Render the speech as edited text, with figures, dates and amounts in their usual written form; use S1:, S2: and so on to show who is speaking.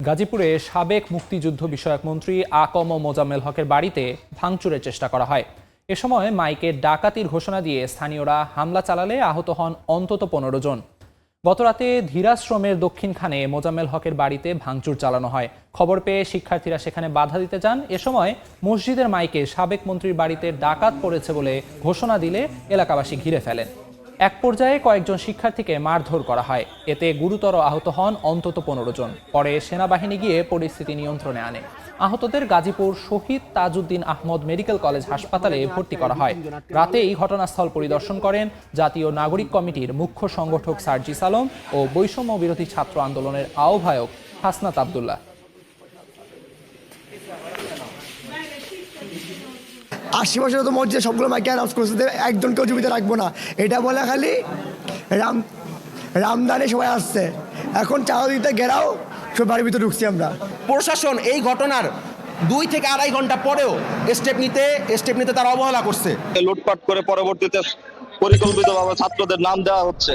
S1: গাজীপুরে সাবেক মুক্তিযুদ্ধ বিষয়ক মন্ত্রী আ.ক.ম মোজাম্মেল হকের বাড়িতে ভাঙচুরের চেষ্টা করা হয়। এ সময় মাইকে ডাকাতির ঘোষণা দিয়ে স্থানীয়রা হামলা চালালে আহত হন অন্তত 15 জন। গতরাতে ধীরাশ্রমের দক্ষিণখানে মোজাম্মেল হকের বাড়িতে ভাঙচুর চালানো হয়। খবর পেয়ে শিক্ষার্থীরা সেখানে বাধা দিতে যান। এ সময় মসজিদের মাইকে সাবেক মন্ত্রীর বাড়িতে ডাকাত পড়েছে বলে ঘোষণা দিলে এলাকাবাসী ঘিরে ফেলেন। এক পর্যায়ে কয়েকজন শিক্ষার্থীকে মারধর করা হয়। এতে গুরুতর আহত হন অন্তত 15 জন। পরে সেনাবাহিনী গিয়ে পরিস্থিতি নিয়ন্ত্রণে আনে। আহতদের গাজীপুর শহীদ তাজউদ্দিন আহমদ মেডিকেল কলেজ হাসপাতালে ভর্তি করা হয়। রাতেই ঘটনাস্থল পরিদর্শন করেন জাতীয় নাগরিক কমিটির মুখ্য সংগঠক সার্জিস আলম ও বৈষম্য বিরোধী ছাত্র আন্দোলনের আহ্বায়ক হাসনাত আব্দুল্লাহ।
S2: আশপাশে তো মসজিদে সবগুলো মাইকে অ্যানাউন্স করছে একজনকেও জীবিত রাখবো না, এটা বলে খালি রামদানে সবাই আসছে। এখন চাঁদিতে গেরাও সব বাড়ির ভিতরে ঢুকছি আমরা।
S3: প্রশাসন এই ঘটনার 2 থেকে আড়াই ঘন্টা পরেও স্টেপ নিতে তারা অবহেলা করছে।
S4: লুটপাট করে পরবর্তীতে পরিকল্পিতভাবে ছাত্রদের নাম দেওয়া হচ্ছে।